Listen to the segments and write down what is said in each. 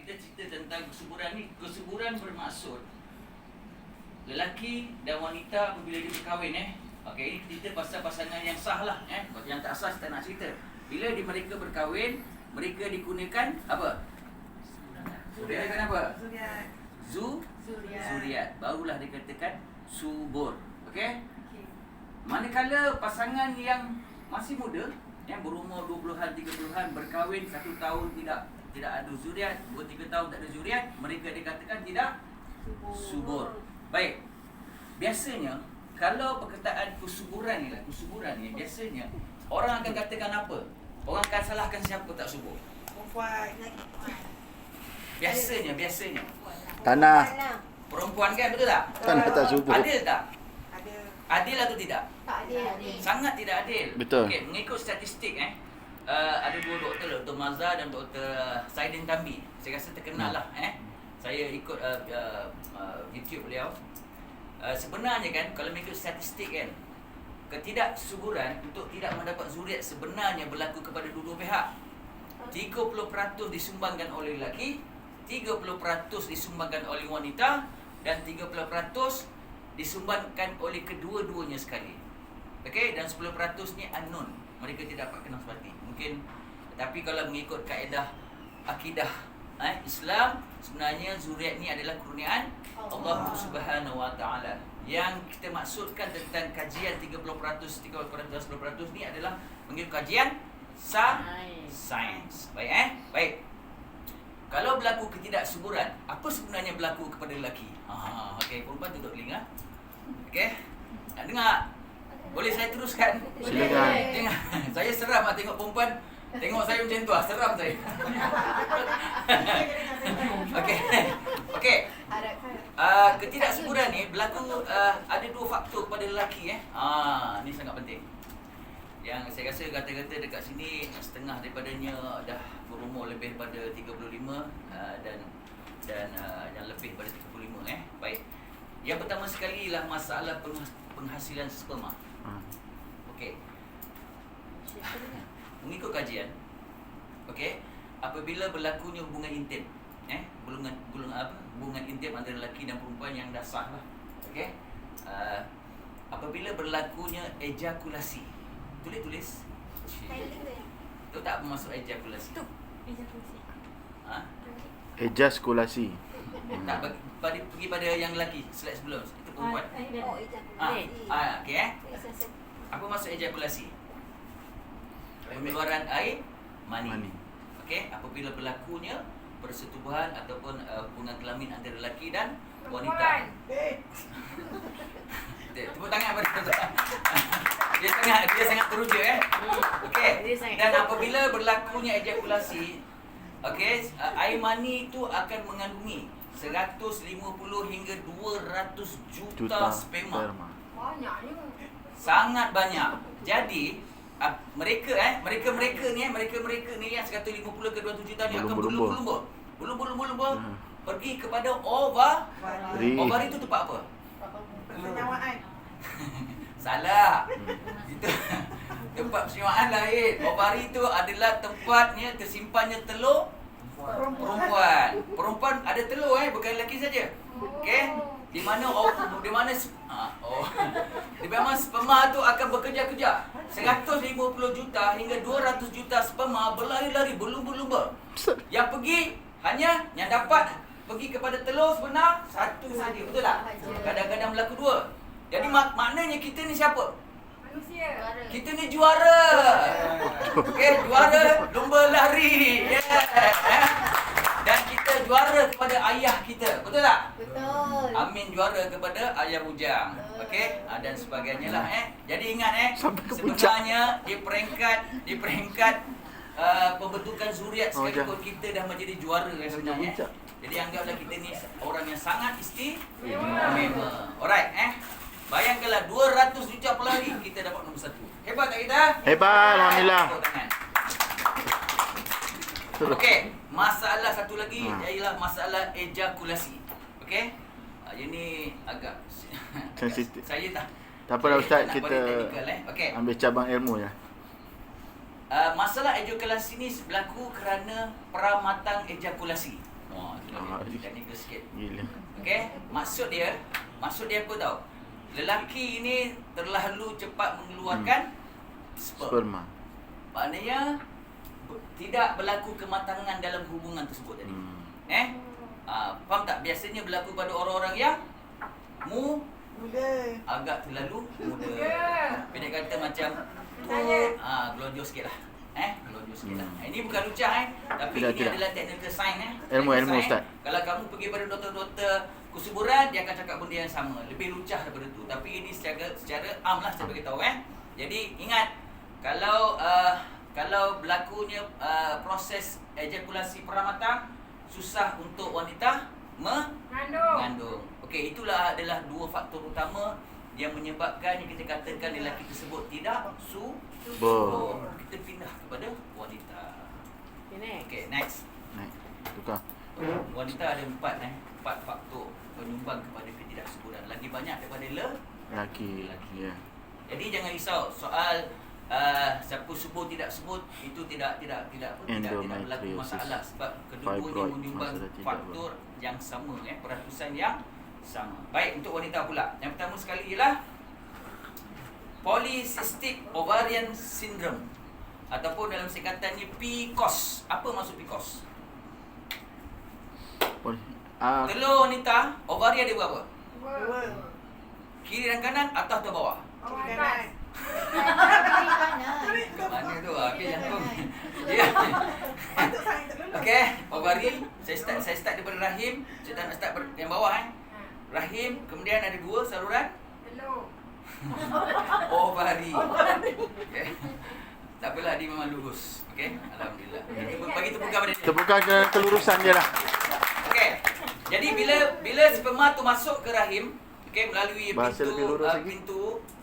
kita cerita tentang kesuburan ni, kesuburan bermaksud lelaki dan wanita apabila dia berkahwin okey, ini cerita pasal pasangan yang sah lah yang tak sah kita nak cerita. Bila mereka berkahwin, mereka dikurniakan apa? Dikatakan apa? Zuriat. Barulah dikatakan subur. Okey? Manakala pasangan yang masih muda, yang berumur 20-an, 30-an, berkahwin 1 tahun tidak ada zuriat, 2-3 tahun tak ada zuriat, mereka dikatakan tidak subur. Baik. Biasanya kalau perkataan kesuburan ni biasanya orang akan katakan apa? Orang akan salahkan siapa tak subur? Biasanya Tanah. perempuan kan, betul tak? Tanah tak subur. Adil tak? Adil atau tidak? Tak adil. Sangat tidak adil. Betul. Okey, mengikut statistik ada 2 doktor, Dr. Mazhar dan Dr. Saidin Tambi. Saya rasa terkenal lah Saya ikut YouTube beliau. Sebenarnya kan kalau mengikut statistik kan, ketidaksuburan untuk tidak mendapat zuriat sebenarnya berlaku kepada dua-dua pihak. 30% disumbangkan oleh lelaki, 30% disumbangkan oleh wanita, dan 30% disumbangkan oleh kedua-duanya sekali. Okey, dan 10% ni unknown. Mereka tidak dapat kenal sepati. Mungkin, tapi kalau mengikut kaedah akidah Islam, sebenarnya zuriat ni adalah kurniaan Allah Subhanahu Wa Taala. Yang kita maksudkan tentang kajian 30%, 10% ni adalah mengikut kajian sains. Baik. Kalau berlaku ketidaksuburan, apa sebenarnya berlaku kepada lelaki? Okey, perempuan tutup telinga. Okey. Nak dengar? Boleh saya teruskan? Silakan. Tengok. Saya seram tengok perempuan tengok saya macam tu seram saya. Okey. Ketidaksuburan ni berlaku ada 2 faktor kepada lelaki ni sangat penting. Yang saya rasa kata-kata dekat sini setengah daripadanya dah berumur lebih pada 35 dan yang lebih pada 35 Baik. Yang pertama sekali ialah masalah penghasilan sperma. Okey. Mengikut kajian, okey, apabila berlakunya hubungan intim, hubungan intim antara lelaki dan perempuan yang dah sah lah, okey, apabila berlakunya ejakulasi, tulis. Tu tak bermaksud ejakulasi. Ejakulasi. Tak pergi pada yang lelaki, slide sebelum itu perempuan. Okey Apa maksud ejakulasi? Pengeluaran air mani. Okey, apabila berlakunya persetubuhan ataupun hubungan kelamin antara lelaki dan wanita. Tepuk tangan pada tuan. Dia sangat teruja Okey. Dan apabila berlakunya ejakulasi, okey, air mani itu akan mengandungi 150 hingga 200 juta sperma. Banyaknya. Sangat banyak. Jadi mereka ni yang 150 ke 200 juta ni akan berlumba-lumba pergi kepada ovari. Ovari itu tempat apa? Penyawaan. Salah. Itu tempat penyawaan lain. Ovari itu adalah tempatnya tersimpannya telur perempuan. Perempuan ada telur bukan lelaki saja. Okey? Di mana sperma tu akan bekerja-kerja. 150 juta hingga 200 juta sperma berlari-lari berlumba-lumba. Yang dapat pergi kepada telur sebenar satu saja, betul tak? Kadang-kadang berlaku 2. Jadi maknanya kita ni siapa? Manusia. Kita ni juara. Okey, juara lumba lari. Dan kita juara kepada ayah kita, betul tak? Betul. Amin juara kepada ayah bujang. Okey, dan sebagainya lah Jadi ingat sebenarnya di peringkat pembentukan zuriat sekalipun kita dah menjadi juara sebenarnya. Jadi anggaplah kita ni orang yang sangat istimewa. Alright Bayangkanlah 200 juta pelari kita dapat nombor 1. Hebat tak kita? Hebat, alhamdulillah. Okey, masalah satu lagi ialah masalah ejakulasi. Okey? Ini agak sensitif. Saya tak apalah Ustaz, nak kita balik teknikal, ambil cabang ilmu ya. Masalah ejakulasi ni berlaku kerana pramatang ejakulasi. Teknikal sikit. Gila. Okey, maksud dia apa tahu? Lelaki ini terlalu cepat mengeluarkan sperm. Sperma. Maknanya tidak berlaku kematangan dalam hubungan tersebut tadi. Faham tak? Biasanya berlaku pada orang-orang yang Muda. agak terlalu muda. Pendek kata macam Saya. Glonjo sikit lah. Glonjo sikit lah. Ini bukan lucah tapi Tidak, ini tidak. adalah technical science Ilmu, Technical Ustaz. science. Kalau kamu pergi pada doktor-doktor kesuburan, dia akan cakap benda yang sama, lebih lucah daripada tu. Tapi ini secara am lah saya beritahu Jadi ingat, kalau berlakunya proses ejakulasi pramatang, susah untuk wanita mengandung. Okey, itulah adalah dua faktor utama yang menyebabkan yang kita katakan lelaki tersebut tidak subur. Kita pindah kepada wanita. Okey, next. Naik. Tukar. Wanita ada empat faktor penyumbang kepada ketidaksuburan. Lagi banyak daripada Laki. Ya. Jadi jangan risau soal siapa subur tidak subur, itu tidak berlaku Endometriosis. masalah sebab kedua-duanya Fibroid, menyumbang masalah tidak faktor yang sama, peratusan yang sama. Baik, untuk wanita pula. Yang pertama sekali ialah Polycystic Ovarian Syndrome ataupun dalam singkatannya PCOS. Apa maksud PCOS? Telur wanita, ovari ada berapa? Dua. Kiri dan kanan, atas atau bawah? Atas. Mana tu? Habis jantung. Ya. Okey, ovari. Saya start daripada rahim. Saya tak nak start yang bawah Rahim, kemudian ada dua saluran Telur. ovari. Okey. Tak apalah, dia memang lurus. Okey, alhamdulillah. Bagi tepukan pada dia. Tepukan ke kelurusan dia lah. Okey. Jadi bila sperma tu masuk ke rahim, okey, melalui Bahasa lebih lurus lagi.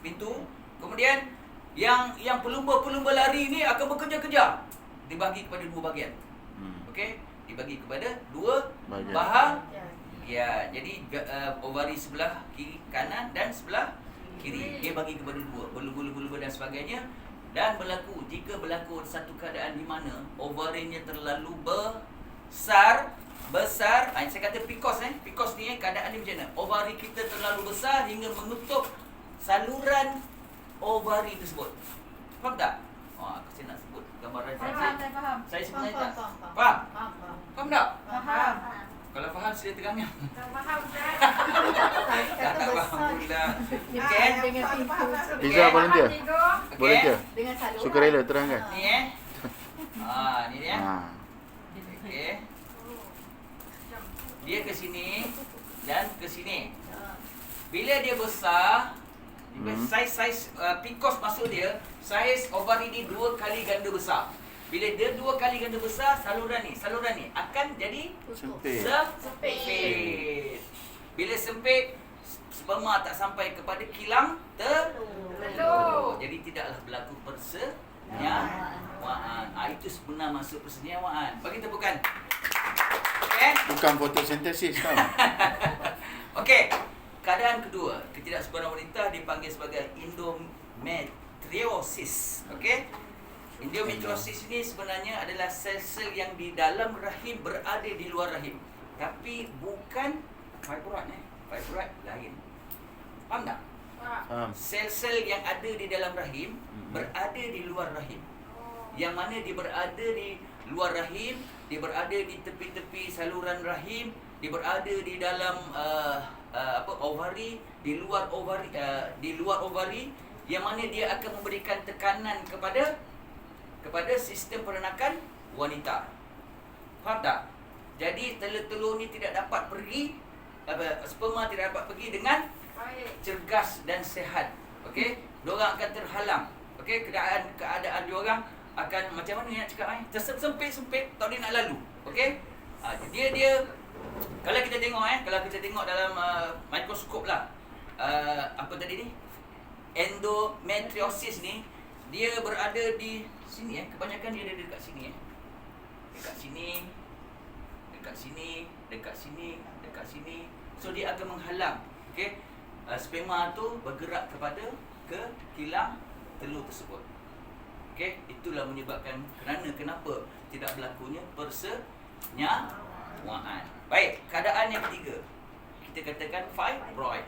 pintu, kemudian yang pelumba-pelumba lari ni akan bekerja-kerja. Dibagi kepada dua bahagian. Okey, dibagi kepada dua bahagian. Ya, jadi ovari sebelah kiri kanan dan sebelah kiri dia bagi kepada dua, belum-belum dan sebagainya. Dan jika berlaku satu keadaan di mana ovarinya terlalu besar, saya kata PCOS PCOS ni keadaan ni macam mana? Ovari kita terlalu besar hingga menutup saluran ovari tersebut. Faham tak? Saya nak sebut gambaran Saya faham. Saya sebenarnya tak. Faham. Faham tak? Faham. Kalau faham sila terangnya. Tak faham, Ustaz. Tak faham pula. Okey. Dengan pintu. Liza volunteer. Okey. Volunteer. Dengan saluran. Sukarela terangkan. Ni ni dia. Okey. Dia ke sini dan ke sini. Bila dia besar, saiz PCOS maksud dia, saiz ovari ni 2 kali ganda besar. Bila dia 2 kali ganda besar, saluran ni akan jadi Sempit. sempit. Bila sempit, sperma tak sampai kepada kilang telur. Jadi tidaklah berlaku persenyawaan. Itu sebenar maksud persenyawaan. Bagi tepukan. Okey. Bukan fotosintesis tau. Okey. Keadaan kedua, ketidaksuburan wanita dipanggil sebagai endometriosis. Okey. Endometriosis ini sebenarnya adalah sel-sel yang di dalam rahim berada di luar rahim. Tapi bukan fibroid Fibroid lain. Faham tak? Faham. Sel-sel yang ada di dalam rahim berada di luar rahim. Yang mana dia berada di luar rahim, dia berada di tepi-tepi saluran rahim, dia berada di dalam ovari, di luar ovari, yang mana dia akan memberikan tekanan kepada sistem perenakan wanita. Faham tak? Jadi telur-telur ni tidak dapat pergi, sperma tidak dapat pergi dengan cergas dan sihat. Okey, diorang akan terhalang. Okey, keadaan diorang akan macam mana nak cakap tersempit-sempit, tak boleh nak lalu. Okey? Dia kalau kita tengok dalam mikroskop lah, apa tadi ni? Endometriosis ni dia berada di sini kebanyakan dia ada dekat sini dekat sini, dekat sini. So dia akan menghalang, okey, sperma tu bergerak ke kilang telur tersebut. Okey, itulah menyebabkan kenapa tidak berlakunya persenyawaan. Baik, keadaan yang ketiga. Kita katakan fibroid.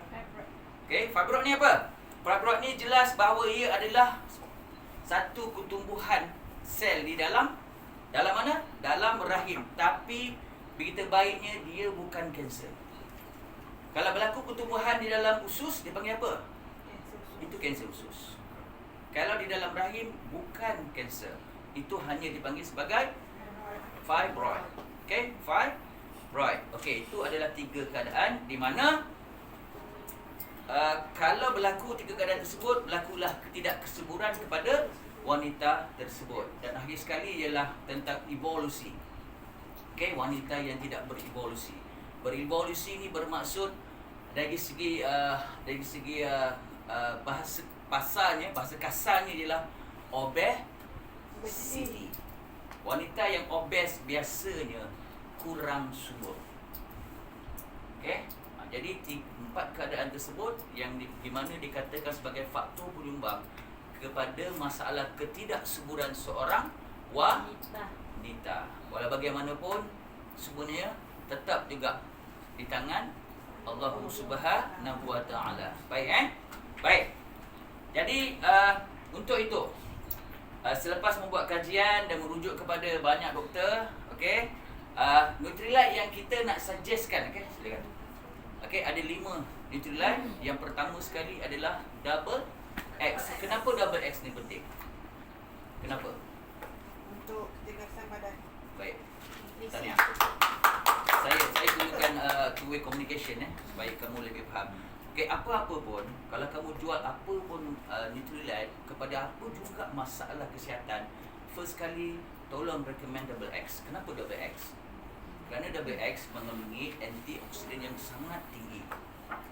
Okey, fibroid ni apa? Fibroid ni jelas bahawa ia adalah satu pertumbuhan sel di dalam mana? Dalam rahim. Tapi begitu baiknya dia bukan kanser. Kalau berlaku pertumbuhan di dalam usus, dia panggil apa? Itu kanser usus. Kalau di dalam rahim, bukan kanser. Itu hanya dipanggil sebagai fibroid. Okey, fibroid. Okey, itu adalah 3 keadaan di mana kalau berlaku 3 keadaan tersebut, berlakulah ketidakkesuburan kepada wanita tersebut. Dan akhir sekali ialah tentang evolusi. Okey, wanita yang tidak berevolusi. Berevolusi ni bermaksud dari segi bahasa kasarnya ialah obesity. Wanita yang obes biasanya kurang subur. Okey, jadi 4 keadaan tersebut yang di mana dikatakan sebagai faktor penyumbang kepada masalah ketidaksuburan seorang wanita. Walau bagaimanapun, sebenarnya tetap juga di tangan Allah Subhanahu Wa Taala. Baik Baik. Jadi untuk itu selepas membuat kajian dan merujuk kepada banyak doktor, okey, Nutrilite yang kita nak suggestkan, okey, silakan. Okey, ada 5 Nutrilite. Yang pertama sekali adalah double X. Kenapa double X ni penting? Kenapa? Untuk ketegasan badan. Baik. Tanya. Saya gunakan two-way communication supaya kamu lebih faham. Okey, apa-apa pun, kalau kamu jual apa pun Nutrilite kepada apa juga masalah kesihatan, first kali tolong recommend double X. Kenapa double X? Kerana double X mengandungi antioksidan yang sangat tinggi.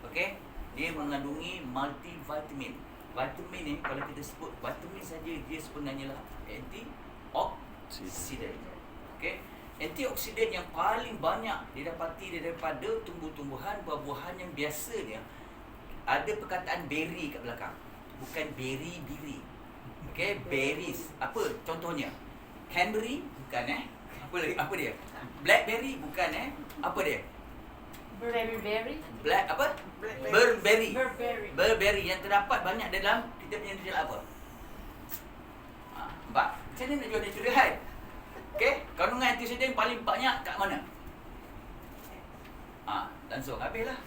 Okey, dia mengandungi multivitamin. Vitamin ni kalau kita sebut vitamin saja, dia sebenarnya lah antioksidan. Okey, antioksidan yang paling banyak didapati daripada tumbuh-tumbuhan, buah-buahan yang biasanya ada perkataan berry kat belakang. Bukan beri. Okey, berries. Apa contohnya? Cranberry bukan Apa dia? Blackberry bukan Apa dia? Berry. Black apa? Blackberry. Burberry. Burberry yang terdapat banyak dalam kita punya Nutrilite apa? Mbak, macam mana nak jual Nutrilite? Okey, kandungan antioksidan paling banyak kat mana? Langsung habislah.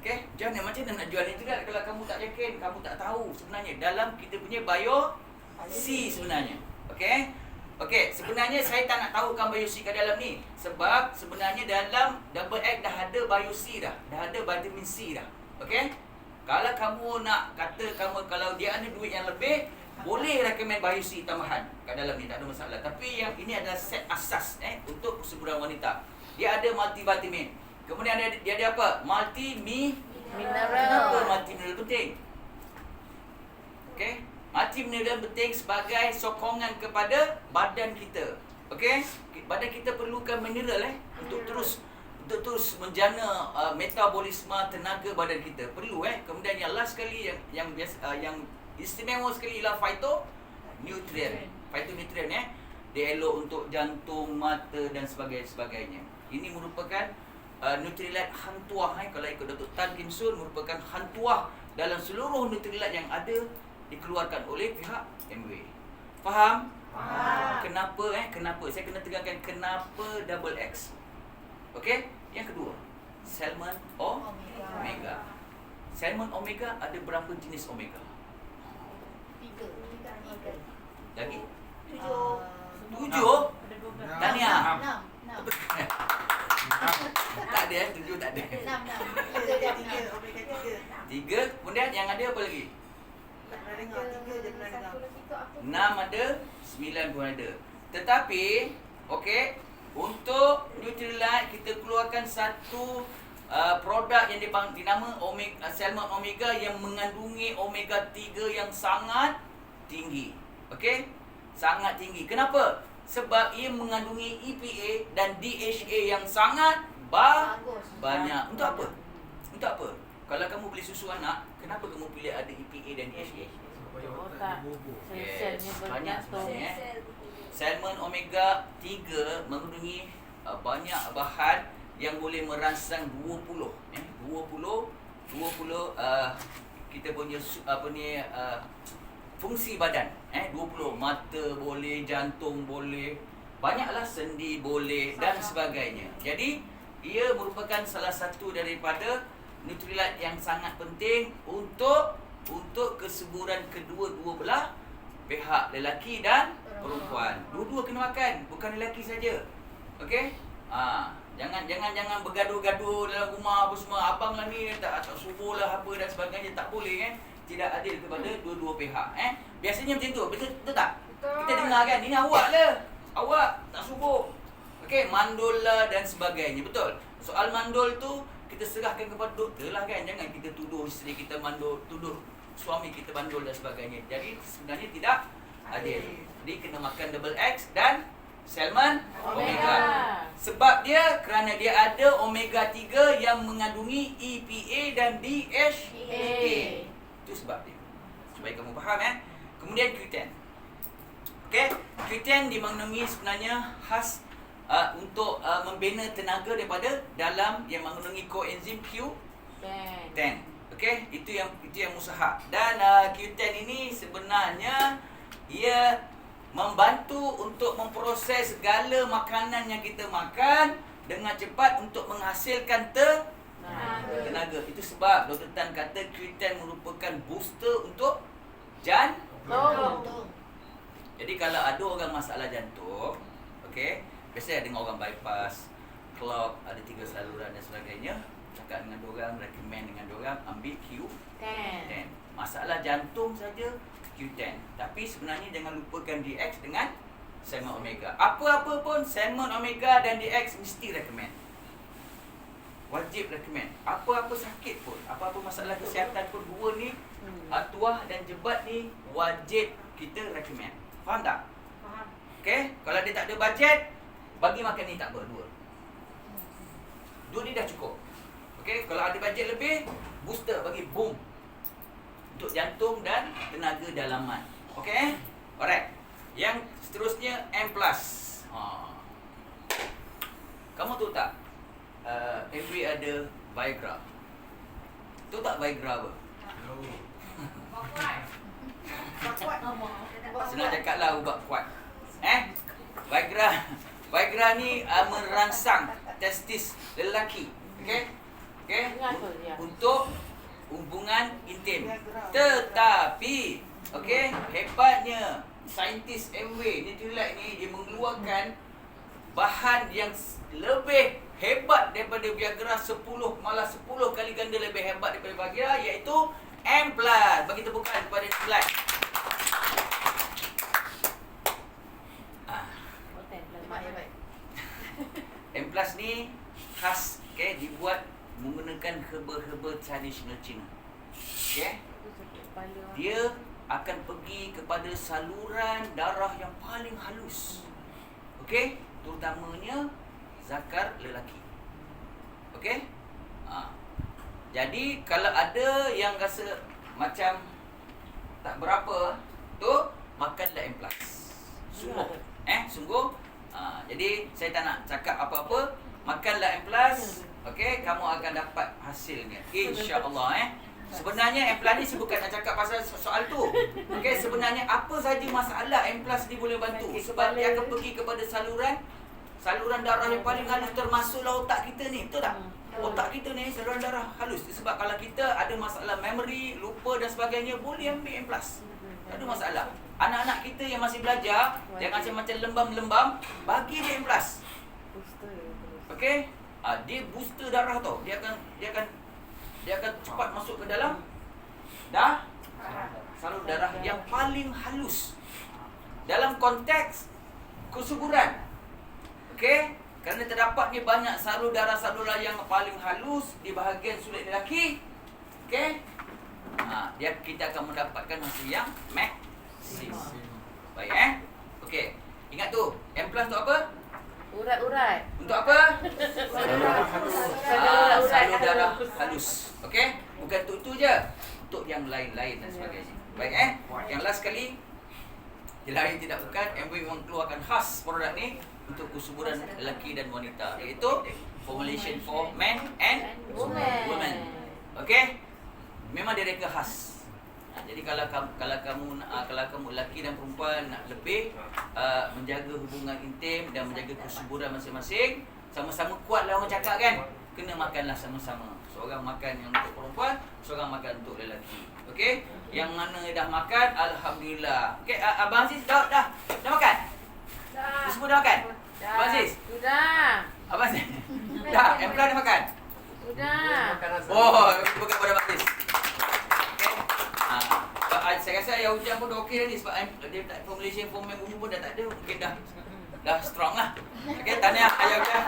Okey, macam mana nak jual Nutrilite kalau kamu tak yakin, kamu tak tahu sebenarnya dalam kita punya bio C sebenarnya. Okey, sebenarnya saya tak nak tahukan bio C kat dalam ni sebab sebenarnya dalam double X dah ada bio C dah ada vitamin C dah. Okey, kalau kamu nak kata kalau dia ada duit yang lebih, boleh recommend bio C tambahan kat dalam ni, tak ada masalah. Tapi yang ini adalah set asas untuk kesuburan wanita. Dia ada multivitamin. Kemudian dia ada apa? Mineral. Kenapa multi-mineral penting? Okey, multi-mineral penting sebagai sokongan kepada badan kita. Okey, badan kita perlukan mineral untuk terus menjana metabolisme tenaga badan kita. Perlu Kemudian yang last sekali yang istimewa sekali ialah phytonutrient. Phytonutrient dia elok untuk jantung, mata dan sebagainya. Ini merupakan Nutrilite hantuah kalau ikut Dr. Tan Kim Soon, merupakan hantuah dalam seluruh Nutrilite yang ada dikeluarkan oleh pihak MW. Faham? Faham. Kenapa? Saya kena tegakkan kenapa double X. Okey? Yang kedua, salmon omega. Salmon omega ada berapa jenis omega? 3. Lagi? 7. 7? Tahniah. 6. Tak ada 7 tak ada. 6. Omega 3. 3. Kemudian yang ada apa lagi? Tak pernah dengar. 3 je pernah dengar. 6 ada, 9 pun ada. Tetapi, okey, untuk Nutrilite kita keluarkan satu produk yang dinama salmon omega yang mengandungi omega 3 yang sangat tinggi. Okey? Sangat tinggi. Kenapa? Sebab ia mengandungi EPA dan DHA yang sangat banyak. Untuk apa? Kalau kamu beli susu anak, kenapa kamu pilih ada EPA dan DHA? Yes, banyak sebenarnya. Salmon omega 3 mengandungi banyak bahan yang boleh merangsang 20 kita punya fungsi badan. 20 mata boleh, jantung boleh, banyaklah sendi boleh dan sebagainya. Jadi ia merupakan salah satu daripada nutrient yang sangat penting untuk kesuburan kedua-dua belah pihak, lelaki dan perempuan. Dua-dua kena makan, bukan lelaki saja. Okey? Jangan bergaduh-gaduh dalam rumah apa semua. Abang lah ni tak subuh lah apa dan sebagainya, tak boleh Tidak adil kepada dua-dua pihak. Biasanya macam tu. Betul tak? Betul. Kita dengar kan, ini awak lah. Awak tak subuh. Okey, mandul lah dan sebagainya. Betul. Soal mandul tu kita serahkan kepada doktor lah kan. Jangan kita tuduh isteri kita mandul, tuduh suami kita mandul dan sebagainya. Jadi sebenarnya tidak adil. Jadi kena makan double X dan salmon omega. Sebab dia kerana dia ada omega 3 yang mengandungi EPA dan DHA. Itu sebab dia. Supaya kamu faham Kemudian Q10. Okey, Q10 dimaknai sebenarnya khas untuk membina tenaga daripada dalam yang mengandungi koenzim Q10. Okey, itu yang mustahak. Dan Q10 ini sebenarnya ia membantu untuk memproses segala makanan yang kita makan dengan cepat untuk menghasilkan tenaga. Itu sebab Dr. Tan kata Q10 merupakan booster untuk jantung. Jadi kalau ada orang masalah jantung, okey, biasanya dengar orang bypass, clot, ada 3 saluran dan sebagainya, cakap dengan diorang, recommend dengan diorang ambil Q10. Masalah jantung saja Q10. Tapi sebenarnya jangan lupakan DX dengan salmon omega. Apa-apa pun salmon omega dan DX mesti recommend. Wajib recommend. Apa-apa sakit pun, apa-apa masalah kesihatan pun, dua ni tuah dan jebat ni wajib kita recommend. Faham tak? Faham. Okey, kalau dia tak ada bajet, bagi makan ni tak apa, dua ni dah cukup. Okey, kalau ada bajet lebih, booster bagi boom untuk jantung dan tenaga dalaman. Okey? Alright. Yang seterusnya M+. Kamu tahu tak? MV ada Viagra. Tahu tak Viagra apa? Senang cakap lah, ubat kuat. Viagra ni merangsang testis lelaki. Okey? Untuk hubungan intim. Tetapi okey, hebatnya saintis MW Nutrilite ni, dia mengeluarkan bahan yang lebih hebat daripada Viagra, 10 kali ganda lebih hebat daripada Viagra, iaitu M+. Bagi tepukan kepada Nutrilite. M+ ni khas, okey, dibuat menggunakan herba-herba tradisional Cina. Okey? Dia akan pergi kepada saluran darah yang paling halus. Okey? Terutamanya zakar lelaki. Okey? Jadi kalau ada yang rasa macam tak berapa tu, makanlah M+. Sungguh. Sungguh. Jadi saya tak nak cakap apa-apa, makanlah M+. Okey, kamu akan dapat hasilnya, insya-Allah. Sebenarnya M+ ni saya bukan nak cakap pasal soal tu. Okey, sebenarnya apa saja masalah M+ ni boleh bantu, sebab dia akan pergi kepada saluran darah yang paling halus, termasuklah otak kita ni, betul tak? Otak kita ni saluran darah halus. Sebab kalau kita ada masalah memory, lupa dan sebagainya, boleh ambil M+. Tak ada masalah. Anak-anak kita yang masih belajar, jangan macam lembam-lembam, bagi dia M+. Okey? Dia booster darah tau. Dia akan cepat masuk ke dalam salur darah yang paling halus dalam konteks kesuburan. Okey, kerana terdapatnya banyak salur darah yang paling halus di bahagian sulit lelaki. Okey, kita akan mendapatkan hasil yang maksimum. Baik okey, ingat tu M+ tu apa? Urat-urat. Untuk apa? Salur darah halus. Okey? Bukan untuk itu je. Untuk yang lain-lain dan sebagainya. Baik Yang last sekali, lain tidak bukan, MW memang keluarkan khas produk ni untuk kesuburan lelaki dan wanita, iaitu formulation for men and women. Okey? Memang dia reka khas. Jadi kalau kamu lelaki dan perempuan nak lebih menjaga hubungan intim dan menjaga kesuburan masing-masing, sama-sama kuatlah orang cakap kan. Kena makanlah sama-sama. Seorang makan yang untuk perempuan, seorang makan untuk lelaki. Okey? Yang mana dah makan, alhamdulillah. Okey, Abang Aziz dah makan? Dah. Dia semua dah makan? Abang Aziz? Sudah. Abang Aziz? Dah, Empla dah makan? Sudah. Oh, bukan pada Abang Aziz. Okey. Saya rasa yang hujan pun dah okey dah ni sebab dia tak formulation form yang umum pun dah tak ada. Mungkin dah strong lah. Okey, tahniah ayah hujan.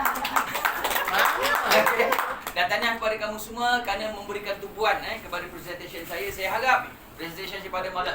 Okay. Dan tahniah kepada kamu semua kerana memberikan tumpuan kepada presentation saya. Saya harap presentation saya pada malam